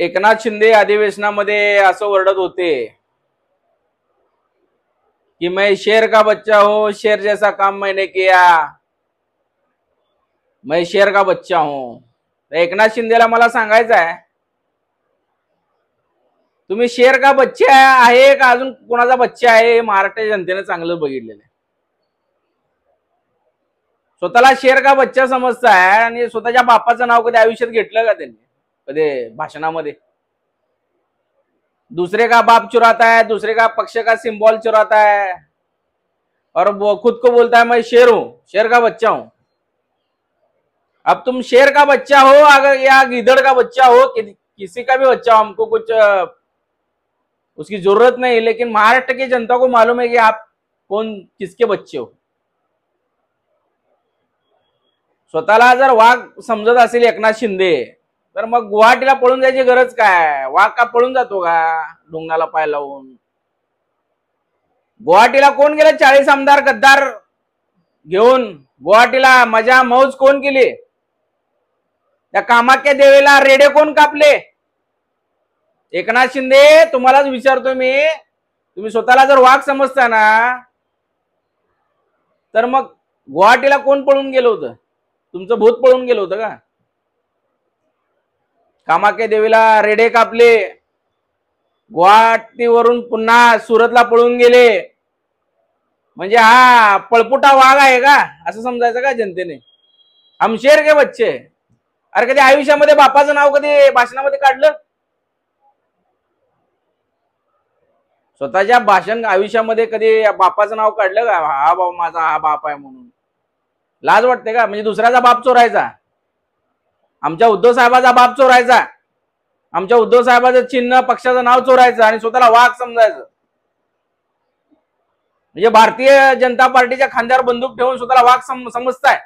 एकनाथ शिंदे अधिवेशनामध्ये असं ओरडत होते कि मैं शेर का बच्चा हूं, शेर जैसा काम मैंने किया, मैं शेर का बच्चा हूं। एकनाथ शिंदेला मला सांगायचं आहे, तुम्ही शेर का बच्चा आहे का अजून कोणाचा बच्चा आहे हे महाराष्ट्र जनतेने चांगलं बघितलेलं आहे। स्वतःला शेर का बच्चा समजताय आणि स्वतःच्या बापाचं नाव कधी आयुष्यात घेतलं का त्यांनी कधी भाषणामध्ये? दूसरे का बाप चुराता है, दूसरे का पक्ष का सिंबल चुराता है और वो खुद को बोलता है मैं शेर हूं, शेर का बच्चा हूं। अब तुम शेर का बच्चा हो अगर या गिदड़ का बच्चा हो, किसी का भी बच्चा हो, हमको कुछ उसकी जरूरत नहीं, लेकिन महाराष्ट्र की जनता को मालूम है कि आप कौन किसके बच्चे हो। स्वतःला जर वाघ समजत असेल एकनाथ शिंदे तर मग गुवाहाटीला पळून जायची गरज काय? वाघ का पळून जातो का डोंगराला पाय लावून? गुवाहाटीला कोण गेले? 40 आमदार गद्दार घेऊन गुवाहाटीला मजा मौज कोण केली? त्या कामाख्या देवीला रेडे कोण कापले? एकनाथ शिंदे तुम्हालाच विचारतो मी, तुम्ही स्वतःला जर वाघ समजता ना तर मग गुवाहाटीला कोण पळून गेलं होतं? तुमचं भूत पळून गेलं होतं का? कामाख्या देवीला रेडे कापले, गुवाहाटीवरून पुन्हा सुरतला पळून गेले, म्हणजे हा पळपुटा वाघ आहे का असं समजायचं का जनतेने? हम शेर के बच्चे। अरे कधी आयुष्यामध्ये बापाचं नाव कधी भाषणामध्ये काढलं? स्वतःच्या भाषण आयुष्यामध्ये कधी बापाचं नाव काढलं का? हा बाबा माझा हा बाप आहे म्हणून लाज वाटते का? म्हणजे दुसऱ्याचा बाप चोरायचा, आमच्या उद्धव साहेबाचा बाप चोरायचा, आमच्या उद्धव साहेबाचं चिन्ह पक्षाचं नाव चोरायचं आणि स्वतःला वाघ समजायचं, म्हणजे भारतीय जनता पार्टीच्या खांद्यावर बंदूक ठेवून स्वतःला वाघ समजताय?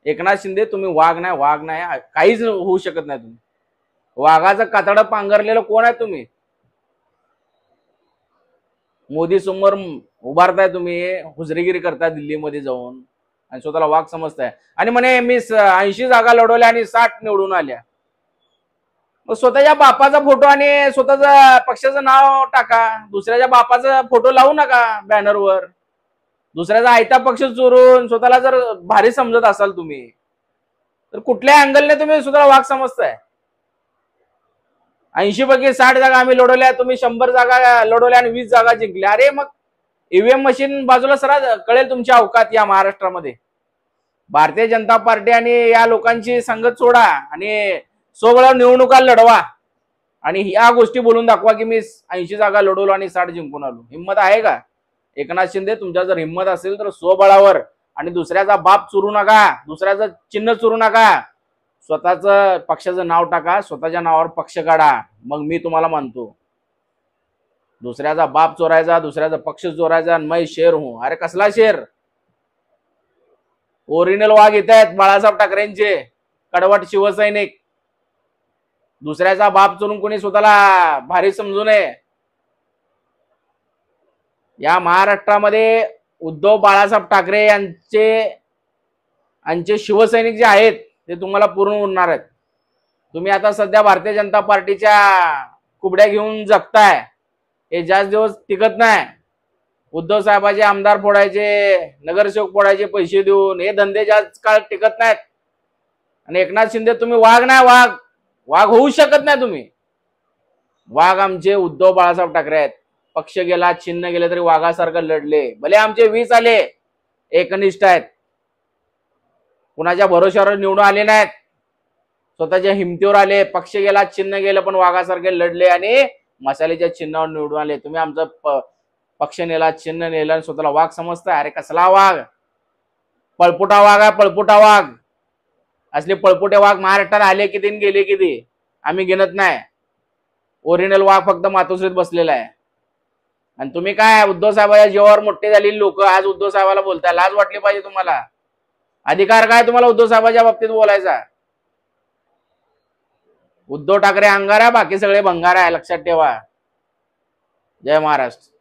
एकनाथ शिंदे तुम्ही वाघ नाही, वाघ नाही, काहीच होऊ शकत नाही तुम्ही। वाघाचं कातडं पांघरलेलं कोण आहे तुम्ही? मोदी समोर उभारताय तुम्ही, हुजरेगिरी करताय दिल्लीमध्ये जाऊन आणि स्वतःला वाघ समजताय आणि म्हणे मी 80 जागा लढवल्या आणि 60 निवडून आल्या। मग स्वतःच्या बापाचा फोटो आणि स्वतःचा पक्षाचं नाव टाका, दुसऱ्याच्या बापाचा फोटो लावू नका बॅनरवर। दुसऱ्याचा आयता पक्ष चोरून स्वतःला जर भारी समजत असाल तुम्ही तर कुठल्या अँगलने तुम्ही स्वतःला वाघ समजताय? 80 पैकी 60 जागा आम्ही लढवल्या, तुम्ही 100 जागा लढवल्या आणि 20 जागा जिंकल्या। अरे मग ईव्हीएम मशीन बाजूला सरा, कळेल तुमची अवकात या महाराष्ट्रामध्ये। भारतीय जनता पार्टी आणि या लोकांची संगत सोडा आणि सोबळा निवडणुका लढवा आणि या गोष्टी बोलून दाखवा की मी 80 जागा लढवलो आणि 60 जिंकून आलो। हिंमत आहे का एकनाथ शिंदे? तुमच्या जर हिंमत असेल तर स्वबळावर आणि दुसऱ्याचा बाप चोरू नका, दुसऱ्याचं चिन्ह चोरू नका, स्वतःचं पक्षाचं नाव टाका, स्वतःच्या नावावर पक्ष काढा, मग मी तुम्हाला मानतो। दुसऱ्याचा बाप चोरायचा, दुसऱ्याचा पक्ष चोरायचा, मैं शेर हूं। अरे कसला शेर? ओरिजिनल वाघ येत आहेत बाळासाहेब ठाकरेंचे, कडवट शिवसैनिक। दुसऱ्याचा बाप चोरून कोणी स्वतःला भारी समजू नये। या महाराष्ट्रामध्ये उद्धव बाळासाहेब ठाकरे यांचे शिवसैनिक जे आहेत ते तुम्हाला पूर्ण उरणार आहेत। तुम्ही आता सध्या भारतीय जनता पार्टीच्या कुबड्या घेऊन जगताय, हे जास्त दिवस टिकत नाही। उद्धव साहेबांचे आमदार फोडायचे, नगरसेवक फोडायचे पैसे देऊन, हे धंदे जास्त काळ टिकत नाहीत। आणि एकनाथ शिंदे तुम्ही वाघ नाही, वाघ वाघ होऊ शकत नाही तुम्ही। वाघ आमचे उद्धव बाळासाहेब ठाकरे आहेत। पक्ष गेला, चिन्ह गेले तरी वाघासारखं लढले, भले आमचे 20 आले, एकनिष्ठ आहेत, कुणाच्या भरोश्यावर निवडून आले नाहीत, स्वतःच्या हिमतीवर आले। पक्ष गेला, चिन्ह गेलं, पण वाघासारखे लढले आणि मसाल्याच्या चिन्हावर निवडून आले। तुम्ही आमचा पक्ष नेला, चिन्ह नेलं आणि स्वतःला वाघ समजताय? अरे कसला वाघ? पळपुटा वाघ आहे, पळपुटा वाघ। असले पळपुटे वाघ महाराष्ट्रात आले किती आणि गेले किती आम्ही गिनत नाही। ओरिजिनल वाघ फक्त मातोश्रीत बसलेला आहे। आणि तुम्ही काय उद्धव साहेबांच्या जीवावर मोठे झालेली लोक आज उद्धव साहेबाला बोलताय? लाज वाटली पाहिजे तुम्हाला। अधिकार काय तुम्हाला उद्धव साहेबांच्या बाबतीत बोलायचा? उद्धव ठाकरे अंगार आहे, बाकी सगळे भंगार आहे, लक्षात ठेवा। जय महाराष्ट्र।